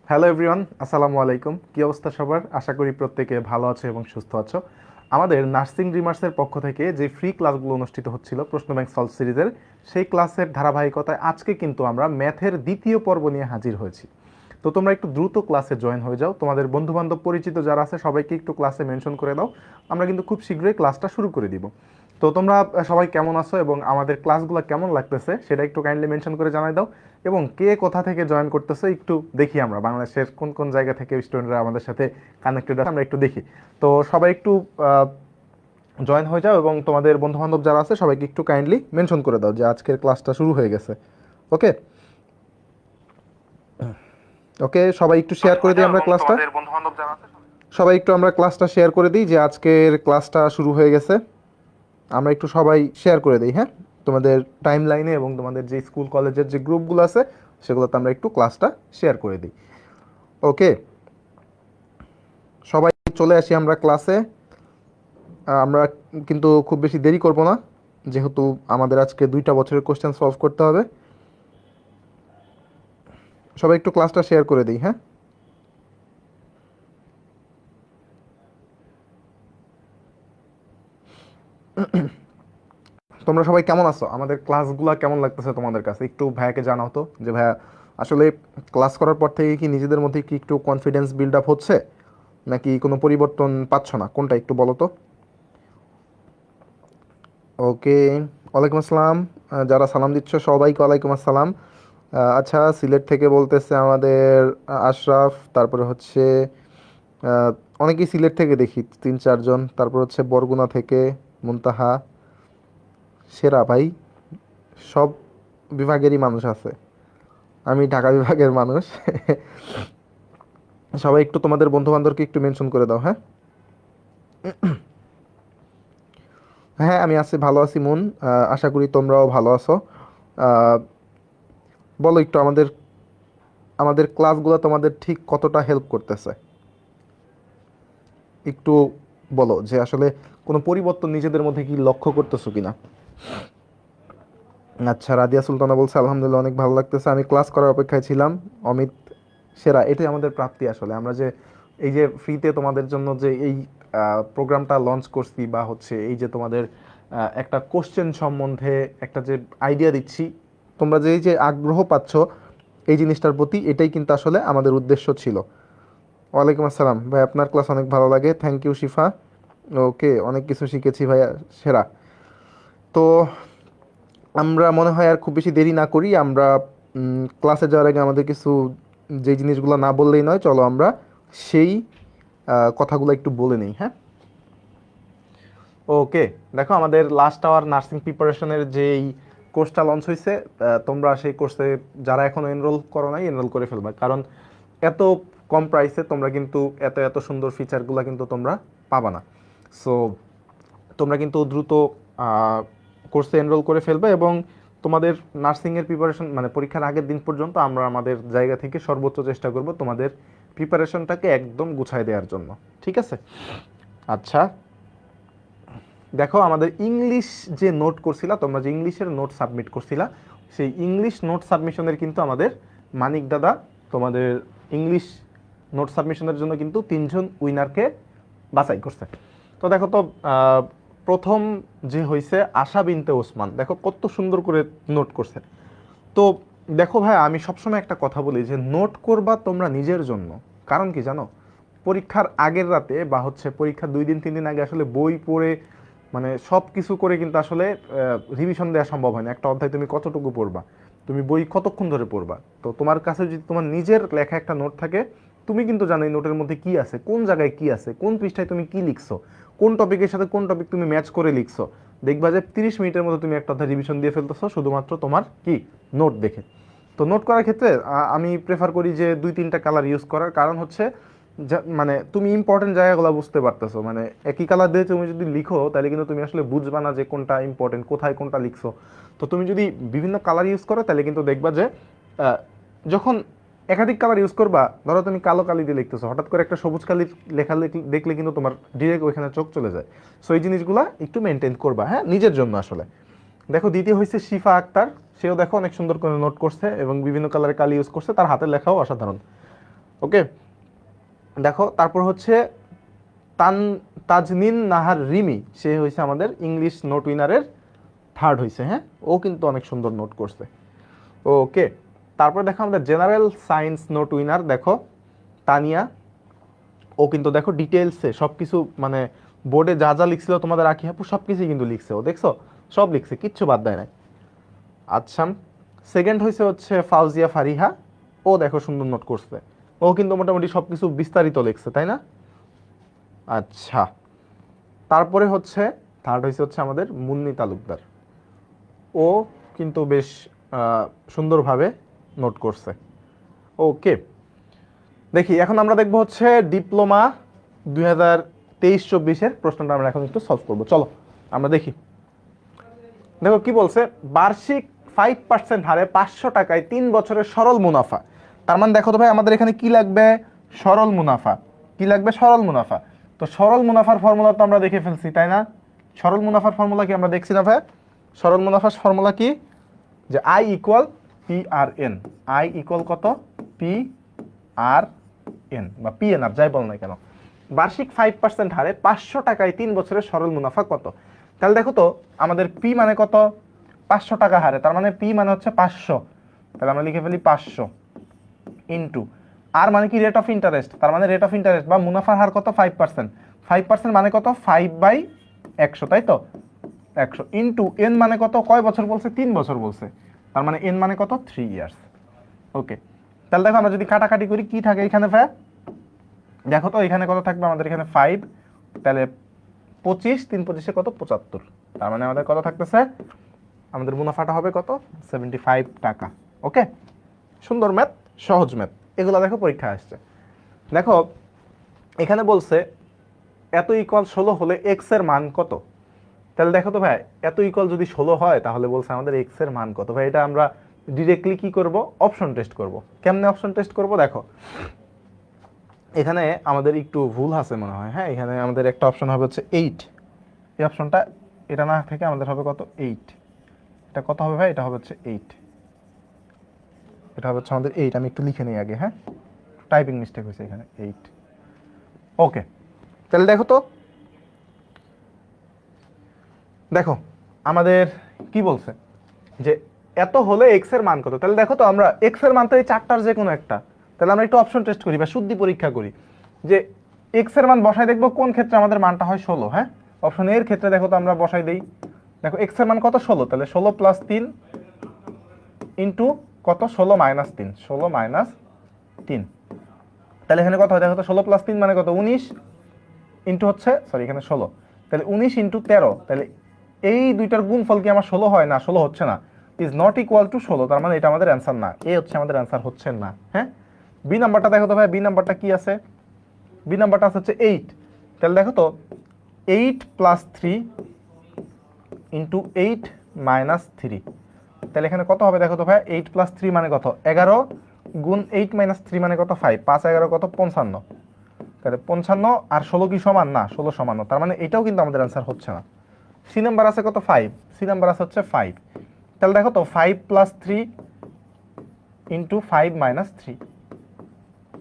Hello everyone, আসসালামু আলাইকুম। কি অবস্থা সবার? আশা করি প্রত্যেকে ভালো আছো এবং সুস্থ আছো। আমাদের নার্সিং ড্রিমার্সের পক্ষ থেকে যে ফ্রি ক্লাসগুলো অনুষ্ঠিত হচ্ছিল প্রশ্ন ব্যাংক সলভ সিরিজের, সেই ক্লাসের ধারাবাহিকতায় আজকে কিন্তু আমরা ম্যাথের দ্বিতীয় পর্ব নিয়ে হাজির হয়েছি। তো তোমরা একটু দ্রুত ক্লাসে জয়েন হয়ে যাও, তোমাদের বন্ধু বান্ধব পরিচিত যারা আছে সবাইকে একটু ক্লাসে মেনশন করে দাও। আমরা কিন্তু খুব শীঘ্রই ক্লাসটা শুরু করে দিব। তো তোমরা সবাই কেমন আছো এবং আমাদের ক্লাসগুলো কেমন লাগতেছে সেটা একটু কাইন্ডলি মেনশন করে জানাই দাও। এবং কে কোথা থেকে জয়েন করতেছে একটু দেখি, আমরা বাংলাদেশের কোন কোন জায়গা থেকে স্টুডেন্টরা আমাদের সাথে কানেক্টেড আছে আমরা একটু দেখি। তো সবাই একটু জয়েন হয়ে যাও এবং তোমাদের বন্ধু বান্ধব যারা আছে সবাইকে একটু কাইন্ডলি মেনশন করে দাও যে আজকের ক্লাসটা শুরু হয়ে গেছে। ওকে, ওকে, সবাই একটু শেয়ার করে দিই আমরা ক্লাসটা। সবাই একটু আমরা ক্লাসটা শেয়ার করে দিই যে আজকের ক্লাসটা শুরু হয়ে গেছে। আমরা একটু সবাই শেয়ার করে দিই, হ্যাঁ, তোমাদের টাইম লাইনে এবং তোমাদের যে স্কুল কলেজের যে গ্রুপগুলো আছে সেগুলোতে আমরা একটু ক্লাসটা শেয়ার করে দিই। ওকে, সবাই চলে আসি আমরা ক্লাসে। আমরা কিন্তু খুব বেশি দেরি করব না, যেহেতু আমাদের আজকে 2টা বছরের কোশ্চেন সলভ করতে হবে। সবাই একটু ক্লাসটা শেয়ার করে দিই, হ্যাঁ। তোমরা সবাই কেমন আছো? আমাদের ক্লাসগুলো কেমন লাগতেছে তোমাদের কাছে? একটু ভাইয়াকে জানাও তো যে ভাইয়া আসলে ক্লাস করার পর থেকে কি নিজেদের মধ্যে কি একটু কনফিডেন্স বিল্ড আপ হচ্ছে, নাকি কোনো পরিবর্তন পাচ্ছ না? কোনটা একটু বলো তো। ওকে, ওয়ালাইকুম আসসালাম। যারা সালাম দিচ্ছ সবাইকে ওয়ালাইকুম আসসালাম। আচ্ছা, সিলেট থেকে বলতেছে আমাদের আশরাফ, তারপরে হচ্ছে আহ, অনেকেই সিলেট থেকে দেখি, 3-4 জন। তারপর হচ্ছে বরগুনা থেকে মুনতাহা। সেরা ভাই, সব বিভাগেরই মানুষ আছে, আমি ঢাকা বিভাগের মানুষ। সবাই একটু তোমাদের বন্ধু বান্ধবকে একটু মেনশন করে দাও, হ্যাঁ। হ্যাঁ, আমি আছি, ভালো আছি মুন। আশা করি তোমরাও ভালো আছো। আহ, বলো একটু আমাদের আমাদের ক্লাসগুলো তোমাদের ঠিক কতটা হেল্প করতেছে, একটু বলো যে আসলে কোনো পরিবর্তন নিজেদের মধ্যে কি লক্ষ্য করতেছো কিনা। আচ্ছা, রাদিয়া সুলতানা বলছে আলহামদুলিল্লাহ অনেক ভালো লাগতেছে, আমি ক্লাস করার অপেক্ষায় ছিলাম। অমিত, সেরা, এটাই আমাদের প্রাপ্তি। আসলে আমরা যে এই যে ফ্রিতে তোমাদের জন্য যে এই প্রোগ্রামটা লঞ্চ করছি, বা হচ্ছে এই যে তোমাদের একটা কোশ্চেন সম্বন্ধে একটা যে আইডিয়া দিচ্ছি, তোমরা যে এই যে আগ্রহ পাচ্ছ এই জিনিসটার প্রতি, এটাই কিন্তু আসলে আমাদের উদ্দেশ্য ছিল। ওয়ালাইকুম আসসালাম ভাই, আপনার ক্লাস অনেক ভালো লাগে, থ্যাংক ইউ শিফা। ওকে, অনেক কিছু শিখেছি ভাইয়া, সেরা। তো আমরা মনে হয় আর খুব বেশি দেরি না করি, আমরা ক্লাসে যাওয়ার আগে আমাদের কিছু যে জিনিসগুলো না বললেই নয়, চলো আমরা সেই কথাগুলো একটু বলে নিই, হ্যাঁ। ওকে, দেখো আমাদের লাস্ট আওয়ার নার্সিং প্রিপারেশনের যেই কোর্সটা লঞ্চ হয়েছে, তোমরা সেই কোর্সে যারা এখনো এনরোল করো নাই এনরোল করে ফেলবে, কারণ এত কম প্রাইসে তোমরা কিন্তু এত এত সুন্দর ফিচারগুলো কিন্তু তোমরা পাবা না। সো তোমরা কিন্তু দ্রুত কোর্সে এনরোল করে ফেলবে, এবং তোমাদের নার্সিংয়ের প্রিপারেশন মানে পরীক্ষার আগের দিন পর্যন্ত আমরা আমাদের জায়গা থেকে সর্বোচ্চ চেষ্টা করব তোমাদের প্রিপারেশনটাকে একদম গুছায় দেওয়ার জন্য। ঠিক আছে? আচ্ছা, দেখো আমাদের ইংলিশ যে নোট করছিলা, তোমরা যে ইংলিশের নোট সাবমিট করছিলা, সেই ইংলিশ নোট সাবমিশনের কিন্তু আমাদের মানিক দাদা তোমাদের ইংলিশ নোট সাবমিশনের জন্য কিন্তু 3জন উইনারকে বাছাই করছে। তো দেখো তো, প্রথম যে হয়েছে আশা বিনতে ওসমান, দেখো কত সুন্দর করে নোট করছে। তো দেখো ভাই, আমি সবসময় একটা কথা বলি যে নোট করবা তোমরা নিজের জন্য। কারণ কি জানো, পরীক্ষার আগের রাতে বা হচ্ছে পরীক্ষার 2 দিন 3 দিন আগে আসলে বই পড়ে মানে সব কিছু করে কিন্তু আসলে রিভিশন দেওয়া সম্ভব হয় না। একটা অধ্যায় তুমি কতটুকু পড়বা, তুমি বই কতক্ষণ ধরে পড়বা? তো তোমার কাছে যদি তোমার নিজের লেখা একটা নোট থাকে, তুমি কিন্তু জানো এই নোটের মধ্যে কি আছে, কোন জায়গায় কি আছে, কোন পৃষ্ঠায় তুমি কি লিখছো, কোন টপিকের সাথে কোন টপিক তুমি ম্যাচ করে লিখছো। দেখবা যে 30 মিনিটের মধ্যে তুমি একটা অধ্যায় রিভিশন দিয়ে ফেলতেছো শুধুমাত্র তোমার কি নোট দেখে। তো নোট করার ক্ষেত্রে আমি প্রেফার করি যে 2-3টা কালার ইউজ করার। কারণ হচ্ছে মানে তুমি ইম্পর্টেন্ট জায়গাগুলো বুঝতে পারতেছো, মানে একই কালার দিয়ে তুমি যদি লিখো তাহলে কিন্তু তুমি আসলে বুঝবা না যে কোনটা ইম্পর্টেন্ট, কোথায় কোনটা লিখছো। তো তুমি যদি বিভিন্ন কালার ইউজ করো তাহলে কিন্তু দেখবা যে আহ, যখন একাধিক কালার ইউজ করবা, ধরো তুমি কালো কালি দিয়ে লিখতেছো, হঠাৎ করে একটা সবুজ কালির লেখা দেখলে কিন্তু তোমার ডিরেক্ট ওইখানে চোখ চলে যায়। সো এই জিনিসগুলো একটু মেনটেন করবা, হ্যাঁ, নিজের জন্য আসলে। দেখো দ্বিতীয় হয়েছে শিফা আক্তার, সেও দেখো অনেক সুন্দর করে নোট করছে এবং বিভিন্ন কালারের কালি ইউজ করছে, তার হাতের লেখাও অসাধারণ। ওকে, দেখো তারপর হচ্ছে তান তাজনিন নাহার রিমি, সে হয়েছে আমাদের ইংলিশ নোট উইনারের থার্ড হয়েছে। হ্যাঁ, ও কিন্তু অনেক সুন্দর নোট করছে। ওকে, তারপর দেখো আমাদের জেনারেল সায়েন্স নোট উইনার দেখো তানিয়া, ও কিন্তু দেখো ডিটেলসে সব কিছু মানে বোর্ডে যা যা লিখছিল তোমাদের আঁকি আপু সব কিছুই কিন্তু লিখছে, ও দেখছো সব লিখছে, কিচ্ছু বাদ দেয় নাই। আচ্ছা, সেকেন্ড হয়েছে হচ্ছে ফাউজিয়া ফারিহা, ও দেখো সুন্দর নোট করছে, ও কিন্তু মোটামুটি সব কিছু বিস্তারিত লিখছে, তাই না? আচ্ছা, তারপরে হচ্ছে থার্ড হয়েছে হচ্ছে আমাদের মুন্নি তালুকদার, ও কিন্তু বেশ সুন্দরভাবে নোট করছে। ওকে, দেখি এখন আমরা দেখবো হচ্ছে ডিপ্লোমা 2023-24 প্রশ্নটা আমরা এখন একটু সলভ করবো। চলো আমরা দেখি। দেখো কি বলছে, বার্ষিক 5% হারে 500 টাকায় 3 বছরের সরল মুনাফা। তার মানে দেখো তো ভাই আমাদের এখানে কি লাগবে, সরল মুনাফা। কি লাগবে, সরল মুনাফা। তো সরল মুনাফার ফর্মুলা তো আমরা দেখে ফেলছি, তাই না? সরল মুনাফার ফর্মুলা কি আমরা দেখছি না ভাই? সরল মুনাফার ফর্মুলা কি, যে I equal P R N. I equal কত, পি আর এন বা পি এন আর যাই বল না কেন। বার্ষিক 5% হারে 500 টাকায় 3 বছরের সরল মুনাফা কত? তাহলে দেখো তো আমাদের পি মানে কত, 500 টাকা হারে, তার মানে পি মানে হচ্ছে 500, তাহলে আমরা লিখে ফেলি 500 ইন্টু আর মানে কি রেট অফ ইন্টারেস্ট, তার মানে রেট অফ ইন্টারেস্ট বা মুনাফার হার কত 5%। 5% মানে কত, 5/100, তাই তো 100 ইন্টু এন মানে কত, কয় বছর বলছে, 3 বছর বলছে, তার মানে এন মানে কত, 3 ইয়ার্স। ওকে, তাহলে দেখো আমরা যদি কাটাকাটি করি কি থাকে এখানে ভাই, দেখো তো এখানে কত থাকবে আমাদের, এখানে 5, তাহলে 25, 3 25 কত, 75, তার মানে আমাদের কত থাকতেছে, আমাদের মুনাফাটা হবে কত, 75 টাকা। ওকে, সুন্দর ম্যাথ, সহজ ম্যাথ, এগুলো দেখো পরীক্ষা আসছে। দেখো এখানে বলছে এত ইকুয়াল 16 হলে এক্স এর মান কত। তাহলে দেখো তো ভাই এত ইকুয়াল যদি 16 হয় তাহলে বলছে আমাদের এক্স এর মান কত। ভাই এটা আমরা ডিরেক্টলি কি করব, অপশন টেস্ট করব। কেমনে অপশন টেস্ট করব, দেখো এখানে আমাদের একটু ভুল আছে মনে হয়। হ্যাঁ, এখানে আমাদের একটা অপশন হবে হচ্ছে 8, এই অপশনটা এটা না থেকে আমাদের হবে কত, 8। এটা কত হবে ভাই, এটা হবে হচ্ছে 8, এটা হবে হচ্ছে আমাদের 8। আমি একটু লিখে নিই আগে, হ্যাঁ টাইপিং মিস্টেক হয়েছে এখানে, 8। ওকে, তাহলে দেখো তো, দেখো আমাদের কি বলছে যে এত হলে এক্স এর মান কত। তাহলে দেখো তো আমরা এক্স এর মান তো এই চারটার যে কোনো একটা, তাহলে আমরা একটু অপশন টেস্ট করি বা শুদ্ধি পরীক্ষা করি যে এক্স এর মান বসাই দেখবো কোন ক্ষেত্রে আমাদের মানটা হয় 16। হ্যাঁ, অপশন এর ক্ষেত্রে দেখো তো আমরা বসাই দেই, দেখো এক্স এর মান কত, 16, তাহলে 16 + 3 ইন্টু কত, 16 - 3, 16 - 3, তাহলে এখানে কত হয় দেখো তো, 16 + 3 মানে কত, 19 ইন্টু হচ্ছে, সরি এখানে 16, তাহলে 19 ইন্টু 13, তাহলে এই দুইটার গুণফল কি আমার 16 হয় না, 16 হচ্ছে না, ইজ নট ইকুয়াল টু 16, তার মানে এটা আমাদের অ্যান্সার না, এ হচ্ছে আমাদের অ্যান্সার হচ্ছে না। হ্যাঁ, বি নাম্বারটা দেখো তো ভাই, বি নাম্বারটা কি আছে, বি নাম্বারটা আছে হচ্ছে 8, তাহলে দেখো তো 8 + 3 ইন্টু 8 - 3, তাহলে এখানে কত হবে দেখো তো ভাই, 8 + 3 মানে কত, 11 গুণ 8 - 3 মানে কত, 5, 5 11 কত, 55, তাহলে 55 আর 16 কি সমান না, 16 সমান না, তার মানে এটাও কিন্তু আমাদের অ্যান্সার হচ্ছে না। সি নাম্বার আছে কত, 5, সি নাম্বার আছে হচ্ছে 5, তাহলে দেখো তো 5 + 3 ইন্টু 5 - 3,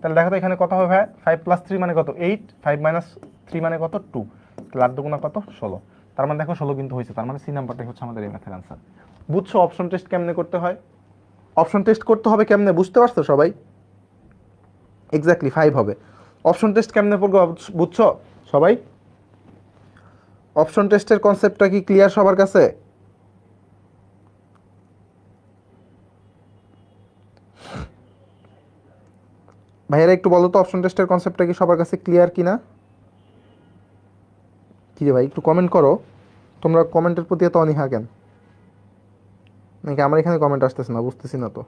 তাহলে দেখো তো এখানে কত হবে ভাই, 5 + 3 মানে কত, 8, 5 - 3 মানে কত, 2, তাহলে 8 দুগুণা কত, 16, তার মানে দেখো 16 কিন্তু হয়েছে, তার মানে সি নাম্বারটাই হচ্ছে আমাদের এই ম্যাথের অ্যান্সার। বুঝছো অপশন টেস্ট কেমনে করতে হয়, অপশন টেস্ট করতে হবে কেমনে, বুঝতে পারছো সবাই? এক্স্যাক্টলি 5 হবে। অপশন টেস্ট কেমনে পড়বো বুঝছো সবাই? অপশন টেস্টের কনসেপ্টটা কি ক্লিয়ার সবার কাছে? ভাইয়েরা একটু বলো তো অপশন টেস্টের কনসেপ্টটা কি সবার কাছে ক্লিয়ার কিনা? কি রে ভাই একটু কমেন্ট করো, তোমরা কমেন্টের প্রতি এত অনীহা কেন? নাকি আমার এখানে কমেন্ট আসতেছে না, বুঝতেছি না তো।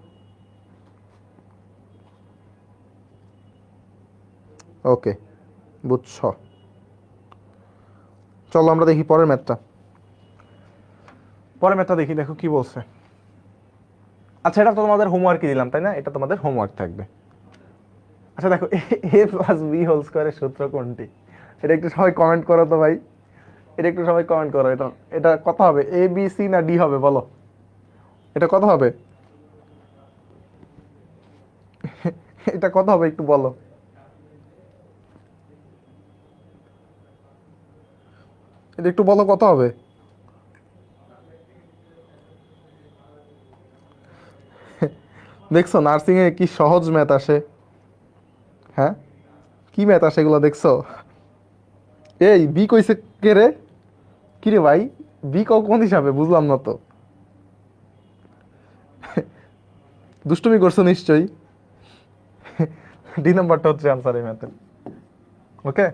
ওকে, বুঝছ, চলো আমরা দেখি পরের ম্যাথটা। পরের ম্যাথটা দেখি, দেখো কি বলছে। আচ্ছা, এটা তো তোমাদের হোমওয়ার্কই দিলাম তাই না, এটা তোমাদের হোমওয়ার্ক থাকবে। আচ্ছা দেখো, এ প্লাস বি হোল স্কোয়ারের সূত্র কোনটি, এটা একটু সবাই কমেন্ট করো তো ভাই, এটা একটু সবাই কমেন্ট করো। এটা এটা কত হবে, এ বি সি না ডি হবে বলো, এটা কত হবে? এটা কত হবে একটু বলো। এটা একটু বলো কত হবে। দেখছো নার্সিং এ কি সহজ ম্যাথ আসে। হ্যাঁ, কি ম্যাথ আসে এগুলো দেখছো। এই বি কইছে কে রে, কি রে ভাই, বি কোন হিসাবে বুঝলাম না তো। দুষ্টুমি করছো নিশ্চয়ই। ডি নাম্বারটা হচ্ছে আনসার এই ম্যাথের। ওকে,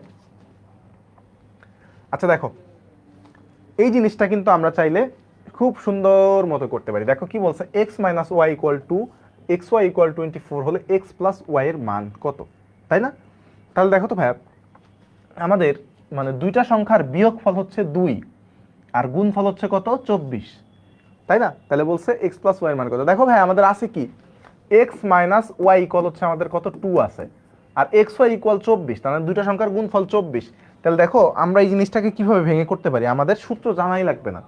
আচ্ছা দেখো, এই জিনিসটা কিন্তু আমরা চাইলে খুব সুন্দর মতো করতে পারি। দেখো কি বলছে, x minus y equal to x y equal 24 হলে এক্স প্লাস ওয়াই এর মান কত, তাই না? তাহলে দেখো তো ভাইয়া, আমাদের মানে দুইটা সংখ্যার বিয়োগফল হচ্ছে 2 আর গুণফল হচ্ছে কত, 24, তাই না? তাহলে বলছে এক্স প্লাস ওয়াই এর মান কত। দেখো ভাই আমাদের আছে কি, এক্স মাইনাস ওয়াই ইকুয়াল হচ্ছে আমাদের কত, 2 আছে, আর এক্স ওয়াই ইকুয়াল 24, তাহলে দুইটা সংখ্যার গুণফল 24। তাহলে দেখো আমরা এই জিনিসটাকে কিভাবে ভেঙে করতে পারি, আমাদের সূত্র জানাই লাগবে না,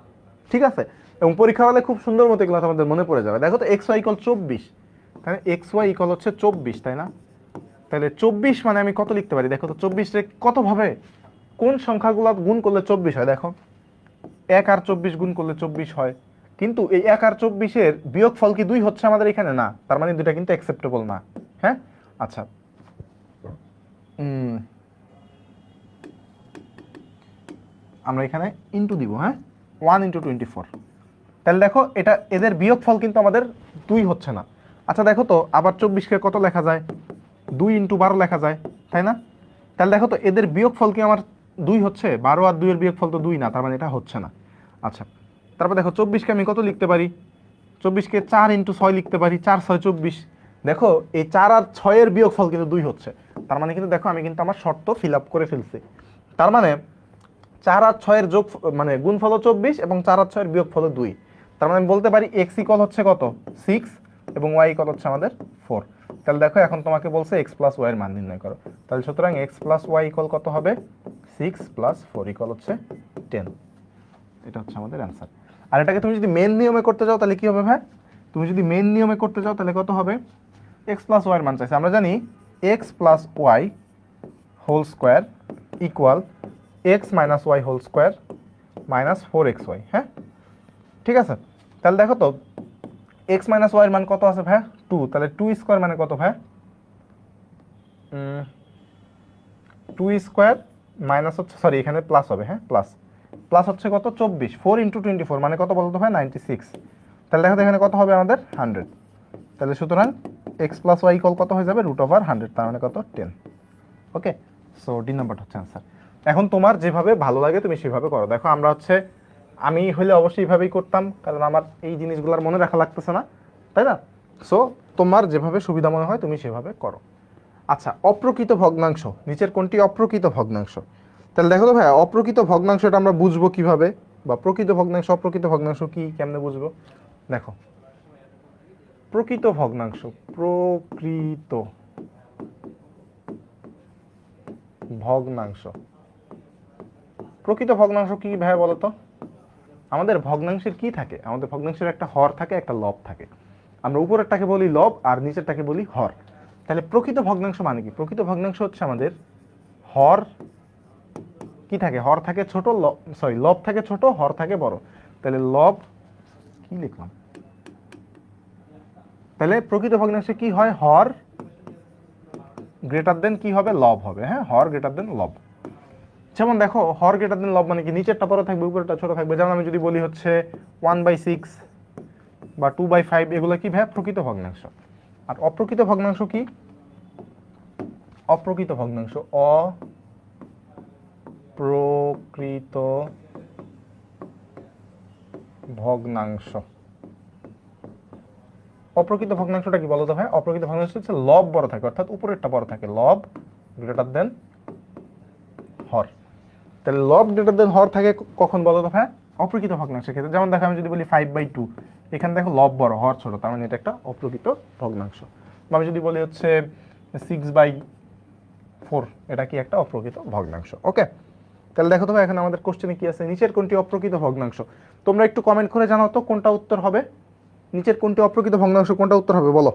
ঠিক আছে? এবং পরীক্ষা হলে খুব সুন্দর মতো এগুলো আমাদের মনে পড়ে যাবে। দেখো তো এক্স ওয়াই ইকুয়াল 24, তাহলে এক্স ওয়াই ইকুয়াল হচ্ছে 24, তাই না? তাহলে 24 মানে আমি কত লিখতে পারি, দেখো তো 24 রে কত ভাবে কোন সংখ্যাগুলো গুণ করলে 24 হয়, দেখো 1 আর 24 গুণ করলে 24 হয়, কিন্তু এই 1 আর 24-এর বিয়োগফল কি 2 হচ্ছে আমাদের এখানে, না, তার মানে দুটা কিন্তু অ্যাকসেপ্টেবল না। হ্যাঁ, আচ্ছা, আমরা এখানে ইনটু দিব, হ্যাঁ, 1 ইন্টু 24। তাহলে দেখো এটা এদের বিয়োগফল কিন্তু আমাদের 2 হচ্ছে না। আচ্ছা দেখো তো আবার 24-কে কত লেখা যায়, 2 ইন্টু 12 লেখা যায়, তাই না? তাহলে দেখো তো এদের বিয়োগফল কি আমার 2 হচ্ছে, 12 আর 2 এর বিয়োগফল তো 2 না, তার মানে এটা হচ্ছে না। আচ্ছা, তারপর দেখো 24-কে আমি কত লিখতে পারি, 24-কে 4 ইন্টু 6 লিখতে পারি, 4 6 24। দেখো এই 4 আর 6 এর বিয়োগফল কিন্তু 2 হচ্ছে, তার মানে কিন্তু দেখো আমি কিন্তু আমার শর্ত ফিল আপ করে ফেলছি। তার মানে 4 আর 6 এর যোগ মানে গুণফল 24 এবং 4 আর 6 এর বিয়োগফল 2। তার মানে আমি বলতে পারি এক্স ইকুয়াল হচ্ছে কত, 6, এবং ওয়াই ইকুয়াল হচ্ছে আমাদের 4। তাহলে দেখো এখন তোমাকে বলছে এক্স প্লাস ওয়াই এর মান নির্ণয় করো। তাহলে সুতরাং এক্স প্লাস ওয়াই ইকুয়াল কত হবে, 6 প্লাস 4 ইকুয়াল হচ্ছে 10। এটা হচ্ছে আমাদের অ্যান্সার। আর এটাকে তুমি যদি মেন নিয়মে করতে যাও তাহলে কি হবে ভাই, তুমি যদি মেন নিয়মে করতে যাও তাহলে কত হবে, এক্স প্লাস ওয়াই এর মান চাইছে, আমরা জানি x plus y whole square equal x minus y whole square minus 4xy। হ্যাঁ, ঠিক আছে। তাহলে দেখো তো এক্স মাইনাস ওয়াই এর মান কত আছে ভাই, 2, তাহলে 2 স্কোয়ার মানে কত ভাই, 2 স্কোয়ার মাইনাস হচ্ছে, সরি এখানে প্লাস হবে, হ্যাঁ প্লাস, প্লাস হচ্ছে কত 24, 4 ইন্টু 24 মানে কত বলতো ভাই, 96। তাহলে দেখো তো এখানে কত হবে আমাদের 100। তাহলে সুতরাং এক্স প্লাস ওয়াই ইকুয়াল কত হয়ে যাবে, √100, তার মানে কত 10। ওকে, সো ডি নাম্বারটা হচ্ছে আনসার। এখন তোমার যেভাবে ভালো লাগে তুমি সেভাবে করো। দেখো আমরা হচ্ছে, আমি হলে অবশ্যই এইভাবেই করতাম, কারণ আমার এই জিনিসগুলোর মনে রাখা লাগতেছে না, তাই না? সো তোমার যেভাবে সুবিধা মনে হয় তুমি সেভাবে করো। আচ্ছা, অপ্রকৃত ভগ্নাংশ, নিচের কোনটি অপ্রকৃত ভগ্নাংশ? তাহলে দেখো তো ভাই, অপ্রকৃত ভগ্নাংশটা আমরা বুঝবো কিভাবে, বা প্রকৃত ভগ্নাংশ অপ্রকৃত ভগ্নাংশ কি কেমনে বুঝবো। দেখো, প্রকৃত ভগ্নাংশ, প্রকৃত ভগ্নাংশ, প্রকৃত ভগ্নাংশ কি ভাই বলো তো? আমাদের ভগ্নাংশের কি থাকে, আমাদের ভগ্নাংশের একটা হর থাকে, একটা লব থাকে। আমরা উপরেরটাকে বলি লব আর নিচেরটাকে বলি হর। তাহলে প্রকৃত ভগ্নাংশ মানে কি, প্রকৃত ভগ্নাংশ হচ্ছে আমাদের হর কি থাকে, হর থাকে ছোট, সরি লব থাকে ছোট, হর থাকে বড়। তাহলে লব, কি লিখলাম, তাহলে প্রকৃত ভগ্নাংশে কি হয়, হর গ্রেটার দেন কি হবে, লব হবে। হ্যাঁ, হর গ্রেটার দেন লব। যেমন দেখো হর গ্রেটার দেন লব মানে কি, নিচেরটা বড় থাকবে উপরেরটা ছোট থাকবে। যেমন আমি যদি বলি হচ্ছে 1/6 বা 2/5, এগুলো কি ভাই প্রকৃত ভগ্নাংশ। আর অপ্রকৃত ভগ্নাংশ কি, অপ্রকৃত ভগ্নাংশ, অপ্রকৃত ভগ্নাংশ, অপ্রকৃত ভগ্নাংশটা কি বলতো ভাই, অপ্রকৃত ভগ্নাংশ হচ্ছে লব বড় থাকে, অর্থাৎ উপরেরটা বড় থাকে, লব গ্রেটার দেন হর। তাহলে লব গ্রেটার দেন হর থাকে কখন বলতো ভাই, অপ্রকৃত ভগ্নাংশের ক্ষেত্রে। যেমন দেখো আমি যদি বলি 5/2, এখানে দেখো লব বড় হর ছোট, তার মানে এটা একটা অপ্রকৃত ভগ্নাংশ। বা আমি যদি বলি হচ্ছে 6/4, এটা কি একটা অপ্রকৃত ভগ্নাংশ। ওকে, তাহলে দেখো তো ভাই এখন আমাদের কোশ্চেনে কি আছে, নিচের কোনটি অপ্রকৃত ভগ্নাংশ। তোমরা একটু কমেন্ট করে জানাও তো কোনটা উত্তর হবে, নিচের কোনটি অপ্রকৃত ভগ্নাংশ, কোনটা উত্তর হবে বলো।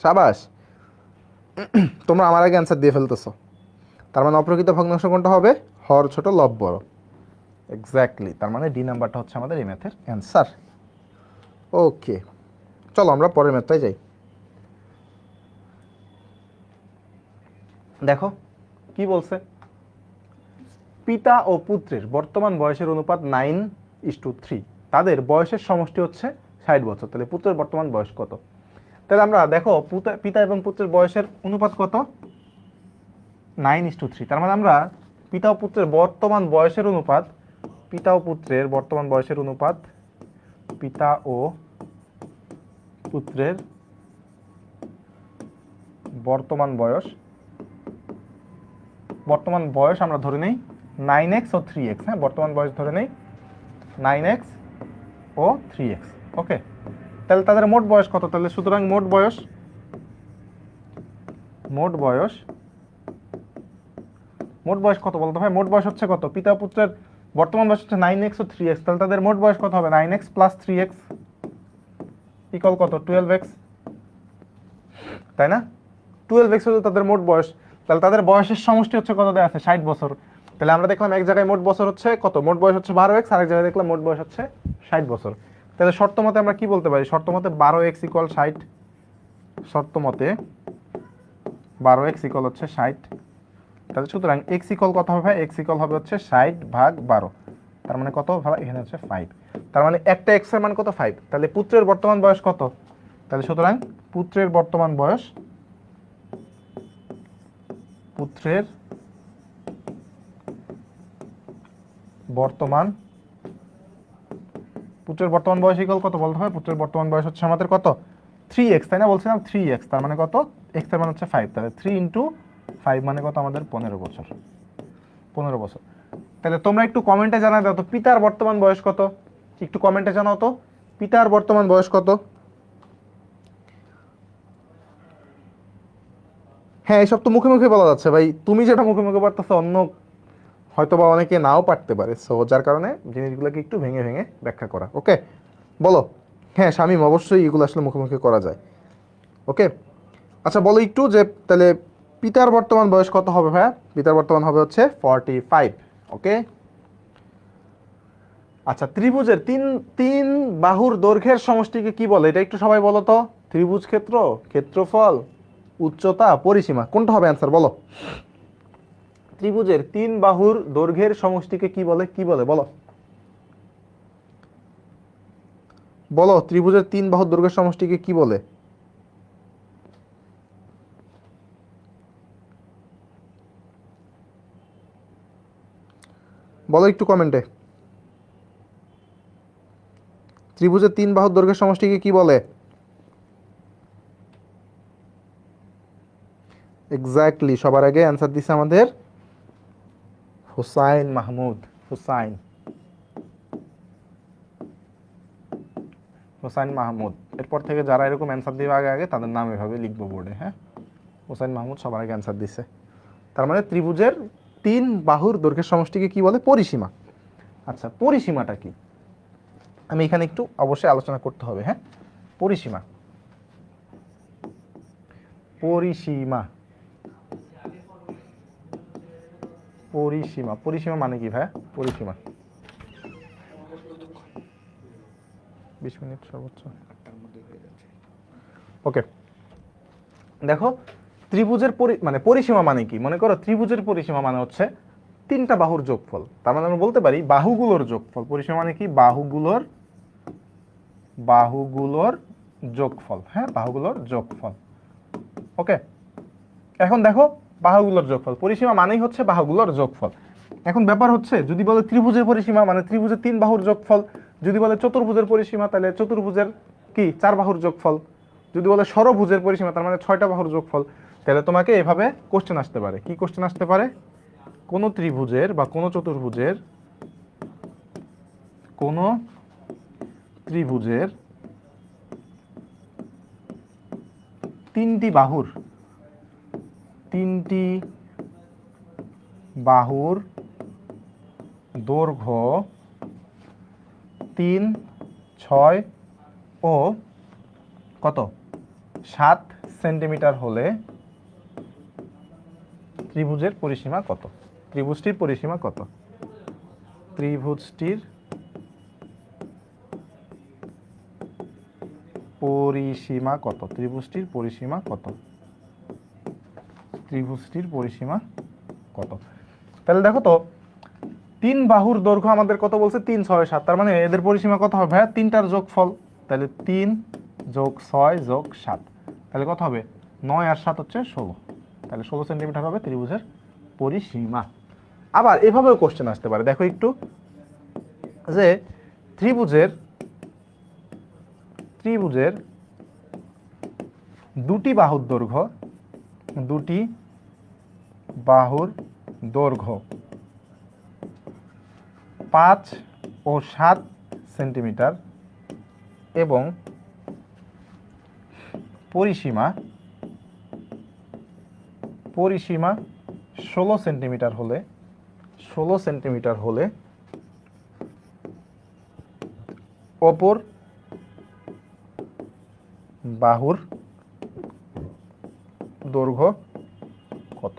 সাবাস, তোমরা আমার আগে অ্যান্সার দিয়ে ফেলতেছো। তার মানে অপ্রকৃত ভগ্নাংশ কোনটা হবে? হর ছোট লব বড়। এক্স্যাক্টলি, তার মানে ডি নাম্বারটা হচ্ছে আমাদের এই ম্যাথের অ্যান্সার। ওকে, চলো আমরা পরের ম্যাথটায় যাই। দেখো কি বলছে, পিতা ও পুত্রের বর্তমান বয়সের অনুপাত 9:3, তাদের বয়সের সমষ্টি হচ্ছে 60 বছর। তাহলে পুত্রের বর্তমান বয়স কত? তাহলে আমরা দেখো পিতা এবং পুত্রের বয়সের অনুপাত কত? 9:3। তার মানে আমরা পিতা ও পুত্রের বর্তমান বয়সের অনুপাত, পিতা ও পুত্রের বর্তমান বয়সের অনুপাত, পিতা ও পুত্রের বর্তমান বয়স, বর্তমান বয়স আমরা ধরে নেই 9x ও 3x। হ্যাঁ, বর্তমান বয়স ধরে নেই 9x ও 3x। ওকে, তাহলে তাদের মোট বয়স কত? তাহলে সুতরাং মোট বয়স কত বলতে হয়? মোট বয়স হচ্ছে কত? পিতা পুত্রের বর্তমান বয়স হচ্ছে 9x ও 3x, তাহলে তাদের মোট বয়স কত হবে? 9x প্লাস 3x ইকুয়াল কত? 12x, তাই না? 12x হচ্ছে তাদের মোট বয়স। তাহলে তাদের বয়সের সমষ্টি হচ্ছে কত দেওয়া আছে? 60 বছর। তাহলে আমরা দেখলাম এক জায়গায় মোট বছর হচ্ছে কত? মোট বয়স হচ্ছে 12x, আরেক জায়গায় দেখলাম মোট বয়স হচ্ছে 60 বছর। তাহলে শর্ত মতে আমরা কি বলতে পারি? শর্ত মতে 12x ইকুয়াল 60, শর্ত মতে 12x ইকুয়াল হচ্ছে 60। তাহলে সুতরাং x ইকুয়াল কত হবে? x ইকুয়াল হবে হচ্ছে 60 ভাগ 12। তার মানে কত ভাই? এখানে হচ্ছে 5। তার মানে একটা x এর মান কত? 5। তাহলে পুত্রের বর্তমান বয়স কত? তাহলে সুতরাং পুত্রের বর্তমান বয়স, পুত্রের বর্তমান বয়স ইকুয়াল কত বলতে হবে? পুত্রের বর্তমান বয়স হচ্ছে আমাদের কত? 3x, তাই না? বলছিলাম 3x, তার মানে কত? x এর মান হচ্ছে 5। তাহলে 3 ইন্টু 5 মানে কত? আমাদের 15 বছর। 15 বছর। তাহলে তোমরা একটু কমেন্টে জানাও দাও তো পিতার বর্তমান বয়স কত? একটু কমেন্টে জানাও তো পিতার বর্তমান বয়স কত? হ্যাঁ, এসব তো মুখে মুখে বলা যাচ্ছে ভাই। তুমি যেটা মুখে মুখে পারতেছো, অন্য হয়তো বা অনেকে নাও পারতে পারে। সো যার কারণে জিনিসগুলোকে একটু ভেঙে ভেঙে ব্যাখ্যা করা। ওকে, বলো। হ্যাঁ শামীম, অবশ্যই এগুলো আসলে মুখে মুখে করা যায়। ওকে, আচ্ছা বলো একটু যে তাহলে পিতার বর্তমান বয়স কত হবে ভাইয়া? পিতার বর্তমান হবে হচ্ছে 45। ওকে, আচ্ছা ত্রিভুজের তিন তিন বাহুর দৈর্ঘ্যের সমষ্টিকে কি বলে? এটা একটু সবাই বলো তো। ত্রিভুজ ক্ষেত্র, ক্ষেত্রফল, উচ্চতা, পরিসীমা, কোনটা হবে অ্যান্সার বলো? ত্রিভুজের তিন বাহুর দৈর্ঘ্যের সমষ্টিকে কি বলে? কি বলে বলো? বলো, ত্রিভুজের তিন বাহুর দৈর্ঘ্যের সমষ্টিকে কি বলে? বলো একটু কমেন্টে। ত্রিভুজের তিন বাহুর দৈর্ঘ্যের সমষ্টিকে কি বলে? এক্স্যাক্টলি, সবার আগে অ্যান্সার দিছে আমাদের হুসাইন মাহমুদ। হুসাইন হুসাইন মাহমুদ। এরপর থেকে যারা এরকম অ্যান্সার দিবে আগে আগে, তাদের নাম এভাবে লিখবো বোর্ডে। হ্যাঁ, হুসাইন মাহমুদ সবার আগে অ্যান্সার দিছে। তার মানে ত্রিভুজের তিন বাহুর দৈর্ঘ্যের সমষ্টিকে কি বলে? পরিসীমা। আচ্ছা, পরিসীমাটা কি? আমি এখানে একটু অবশ্যই আলোচনা করতে হবে। হ্যাঁ, পরিসীমা, পরিসীমা, পরিসীমা, পরিসীমা মানে কি ভাই? পরিসীমা 20 মিনিট সর্বোচ্চ। ওকে, দেখো ত্রিভুজের মানে পরিসীমা মানে কি? মনে করো ত্রিভুজের পরিসীমা মানে হচ্ছে তিনটা বাহুর যোগফল। তার মানে আমরা বলতে পারি বাহুগুলোর যোগফল। পরিসীমা মানে কি? বাহুগুলোর যোগফল। হ্যাঁ, বাহুগুলোর যোগফল। ওকে, এখন দেখো বাহুগুলোর যোগফল, পরিসীমা মানেই হচ্ছে বাহুগুলোর যোগফল। এখন ব্যাপার হচ্ছে যদি বলে ত্রিভুজের পরিসীমা মানে ত্রিভুজের তিন বাহুর যোগফল, যদি বলে চতুর্ভুজের পরিসীমা তাহলে চতুর্ভুজের কি 4 বাহুর যোগফল, যদি বলে ষড়ভুজের পরিসীমা তার মানে 6টা বাহুর যোগফল। তাহলে তোমাকে এভাবে কোশ্চেন আসতে পারে। কি কোশ্চেন আসতে পারে? কোন ত্রিভুজের বা কোন চতুর্ভুজের, কোন ত্রিভুজের তিনটি বাহুর দৈর্ঘ্য 3, 6 ও কত 7 সেন্টিমিটার হলে ত্রিভুজের পরিসীমা কত? ত্রিভুজটির পরিসীমা কত? ত্রিভুজটির পরিসীমা কত? ত্রিভুজটির পরিসীমা কত? ত্রিভুজটির পরিসীমা কত? তাহলে দেখো তো, 3 বাহুর দৈর্ঘ্য আমাদের কত বলছে? 3, 6, 7। তার মানে এদের পরিসীমা কত হবে? হ্যাঁ, 3টার যোগফল। তাহলে 3 যোগ 6 যোগ 7, তাহলে কত হবে? 9 আর 7 হচ্ছে 16। তাহলে 16 সেন্টিমিটার হবে ত্রিভুজের পরিসীমা। আবার এভাবেও কোশ্চেন আসতে পারে, দেখো একটু, যে ত্রিভুজের দুটি বাহুর দৈর্ঘ্য 5 ও 7 সেন্টিমিটার এবং পরিসীমা 16 সেন্টিমিটার হলে অপর বাহুর দৈর্ঘ্য কত?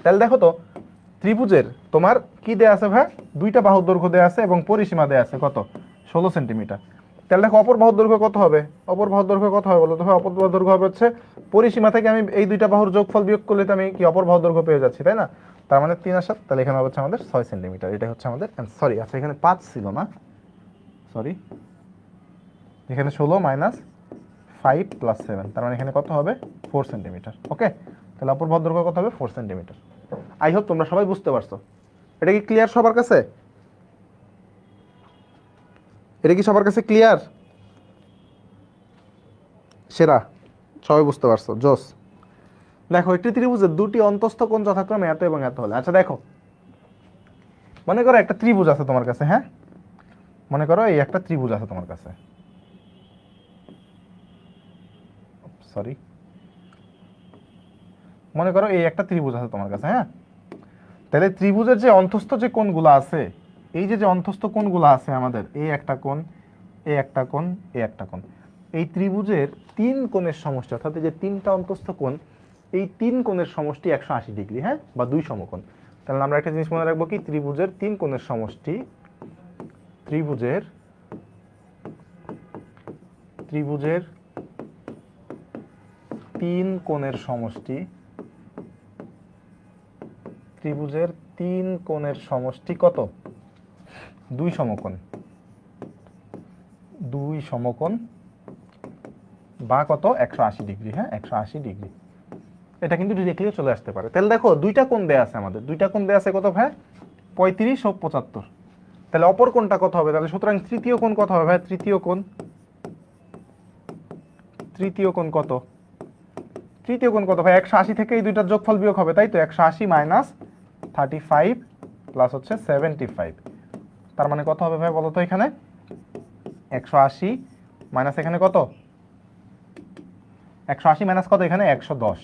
তাহলে দেখো তো, ত্রিভুজের তোমার কি দেয়া আছে ভাই? 2টা বাহুর দৈর্ঘ্য দেয়া আছে এবং পরিসীমা দেয়া আছে কত? 16 সেন্টিমিটার। তাহলে দেখো অপর বাহুর দৈর্ঘ্য কত হবে? অপর বাহুর দৈর্ঘ্য কত হবে বলো তো ভাই? অপর বাহুর দৈর্ঘ্য হবে হচ্ছে, পরিসীমা থেকে আমি এই 2টা বাহুর যোগফল বিয়োগ করলে তো আমি কি অপর বাহুর দৈর্ঘ্য পেয়ে যাচ্ছি, তাই না? তার মানে 3 আর 7, তাহলে এখানে হচ্ছে আমাদের 6 সেন্টিমিটার। এটা হচ্ছে আমাদের সরি, আচ্ছা এখানে 5 ছিল না, সরি, এখানে 16 মাইনাস 5 প্লাস 7, তার মানে এখানে কত হবে? 4 সেন্টিমিটার। ওকে, তাহলে অপর বাহুর দৈর্ঘ্য কত হবে? 4 সেন্টিমিটার। আই হোপ তোমরা সবাই বুঝতে পারছো। এটা কি ক্লিয়ার সবার কাছে? এটা কি সবার কাছে ক্লিয়ার? সেরা, সবাই বুঝতে পারছো, জোস। দেখো, একটি ত্রিভুজের 2টি অন্তস্থ কোণ যথাক্রমে এত এবং এত হলে, আচ্ছা দেখো, মনে করো একটা ত্রিভুজ আছে তোমার কাছে, হ্যাঁ, মনে করো এই একটা ত্রিভুজ আছে তোমার কাছে, সরি, মনে করো এই একটা ত্রিভুজ আছে তোমার কাছে, হ্যাঁ। তাহলে ত্রিভুজের যে অন্তস্থ যে কোণগুলো আছে, এই যে অন্তস্থ কোণগুলো আছে আমাদের, এই একটা কোণ, এই একটা কোণ, এই একটা কোণ, এই ত্রিভুজের 3 কোণের সমষ্টি, অর্থাৎ এই যে 3টা অন্তস্থ কোণ, এই 3 কোণের সমষ্টি 180 ডিগ্রি, হ্যাঁ, বা 2 সমকোণ। তাহলে আমরা একটা জিনিস মনে রাখবো কি, ত্রিভুজের 3 কোণের সমষ্টি, ত্রিভুজের 3 কোণের সমষ্টি, ত্রিভুজের 3 কোণের সমষ্টি কত? 2 সমকোণ, 2 সমকোণ বা কত? 180 ডিগ্রি, হ্যাঁ, 180 ডিগ্রি। এটা কিন্তু ডিরেক্টলি চলে আসতে পারে। তাহলে দেখো, 2টা কোণ দেয়া আছে আমাদের, 2টা কোণ দেয়া আছে কত ভাই? 35 ও 75। তাহলে অপর কোণটা কত হবে? তাহলে সুতরাং তৃতীয় কোণ কত হবে ভাই? তৃতীয় কোণ কত? তৃতীয় কোণ কত ভাই? 180 থেকে এই 2টার যোগফল বিয়োগ হবে, তাই তো? 180 মাইনাস 35 প্লাস হচ্ছে 75, তার মানে কত হবে ভাই বলো তো? এখানে 180 মাইনাস এখানে কত? 180 মাইনাস কত? এখানে 110,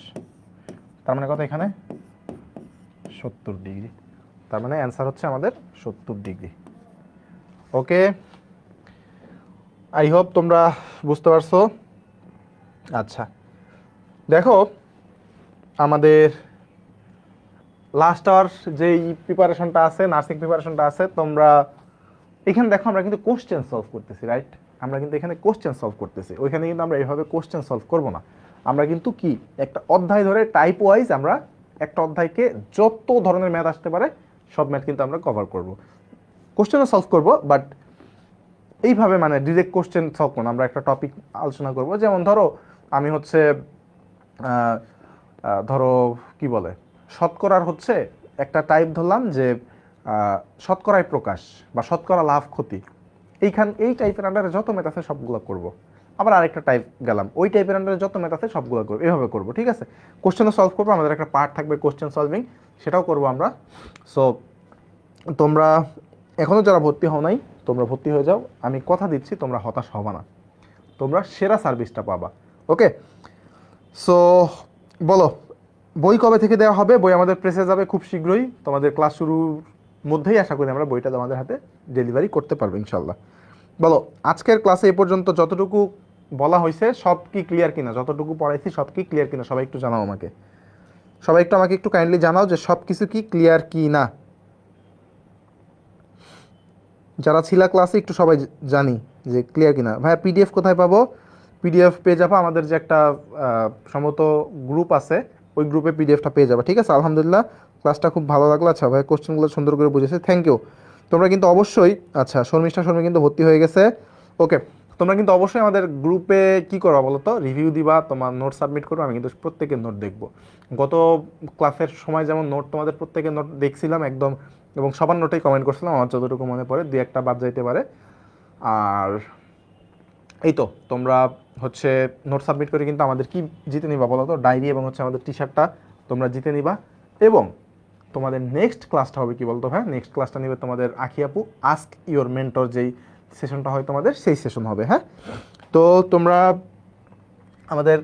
তার মানে কত? এখানে 70 ডিগ্রি। তার মানে অ্যান্সার হচ্ছে আমাদের 70 ডিগ্রি। ওকে, আই হোপ তোমরা বুঝতে পারছো। আচ্ছা দেখো, আমাদের লাস্ট আওয়ার যেই প্রিপারেশনটা আছে, নার্সিং প্রিপারেশনটা আছে, তোমরা এখানে দেখো আমরা কিন্তু কোশ্চেন সলভ করতেছি, রাইট? আমরা কিন্তু এখানে কোশ্চেন সলভ করতেছি। ওইখানে কিন্তু আমরা এইভাবে কোশ্চেন সলভ করব না। আমরা কিন্তু কি একটা অধ্যায় ধরে টাইপ ওয়াইজ আমরা একটা অধ্যায়কে যত ধরনের ম্যাথ আসতে পারে সব ম্যাথ কিন্তু আমরা কভার করব। কোশ্চেনও সলভ করব, বাট এইভাবে মানে ডিরেক্ট কোশ্চেন সলভ করব। আমরা একটা টপিক আলোচনা করব, যেমন ধরো আমি হচ্ছে ধরো কি বলে, শতকরার হচ্ছে একটা টাইপ ধরলাম যে শতকরায় প্রকাশ বা শতকরা লাভ ক্ষতি, এই টাইপের আন্ডারে যত ম্যাথ আছে সবগুলো করব। আবার আরেকটা টাইপ গেলাম, ওই টাইপের আন্ডারে যত ম্যাথ আছে সবগুলো করবো, এভাবে করবো, ঠিক আছে? কোশ্চেনও সলভ করবো, আমাদের একটা পার্ট থাকবে কোশ্চেন সলভিং, সেটাও করবো আমরা। সো তোমরা এখনও যারা ভর্তি হও নাই, তোমরা ভর্তি হয়ে যাও। আমি কথা দিচ্ছি তোমরা হতাশ হবা না, তোমরা সেরা সার্ভিসটা পাবা। ওকে, সো বলো, বই কবে থেকে দেওয়া হবে? বই আমাদের প্রেসে যাবে খুব শীঘ্রই, তোমাদের ক্লাস শুরুর মধ্যেই আশা করি আমরা বইটা তোমাদের হাতে ডেলিভারি করতে পারবো ইনশাল্লাহ। বলো, আজকের ক্লাসে এ পর্যন্ত যতটুকু বলা হয়েছে সব কি ক্লিয়ার কিনা? যতটুকু পড়াইছি সব কি ক্লিয়ার কিনা? সবাই একটু জানাও আমাকে। সবাই একটু আমাকে একটু কাইন্ডলি জানাও যে সব কিছু কি ক্লিয়ার কি না। যারা ছিলা ক্লাসে একটু সবাই জানি যে ক্লিয়ার কিনা। ভাইয়া পিডিএফ কোথায় পাবো? পিডিএফ পেয়ে যাবো আমাদের যে একটা সম্ভবত গ্রুপ আছে, ওই গ্রুপে পিডিএফটা পেয়ে যাবে। ঠিক আছে, আলহামদুলিল্লাহ ক্লাসটা খুব ভালো লাগলো। আচ্ছা ভাই কোশ্চেনগুলো সুন্দর করে বুঝেছে, থ্যাংক ইউ। তোমরা কিন্তু অবশ্যই, আচ্ছা শর্মি কিন্তু ভর্তি হয়ে গেছে, ওকে। তোমরা কিন্তু অবশ্যই আমাদের গ্রুপে কি করবা বলো তো, রিভিউ দিবা, তোমার নোট সাবমিট করবো, আমি কিন্তু প্রত্যেকের নোট দেখবো। গত ক্লাসের সময় যেমন নোট তোমাদের প্রত্যেকের নোট দেখছিলাম একদম, এবং সবার নোটেই কমেন্ট করছিলাম, আমার যতটুকু মনে পড়ে দুই একটা বাদ যাইতে পারে। আর এই তো তোমরা হচ্ছে নোট সাবমিট করে কিন্তু আমাদের কি জিতে নিবা বলো তো, ডায়েরি এবং হচ্ছে আমাদের টি শার্টটা তোমরা জিতে নিবা। এবং তোমাদের নেক্সট ক্লাসটা হবে কি বলতো ভাই, নেক্সট ক্লাসটা নেবে তোমাদের আখি আপু, আস্ক ইওর মেন্টর যেই সেশনটা হয় তোমাদের, সেই সেশন হবে। হ্যাঁ, তো তোমরা আমাদের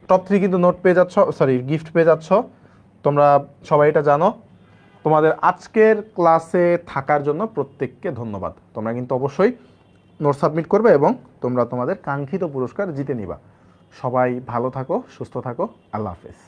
টপ 3 কিন্তু নোট পেয়ে যাচ্ছ, সরি গিফট পেয়ে যাচ্ছ, তোমরা সবাই এটা জানো। তোমাদের আজকের ক্লাসে থাকার জন্য প্রত্যেককে ধন্যবাদ। তোমরা কিন্তু অবশ্যই নোট সাবমিট করবে এবং তোমরা তোমাদের কাঙ্ক্ষিত পুরস্কার জিতে নিবা। সবাই ভালো থাকো, সুস্থ থাকো, আল্লাহ হাফেজ।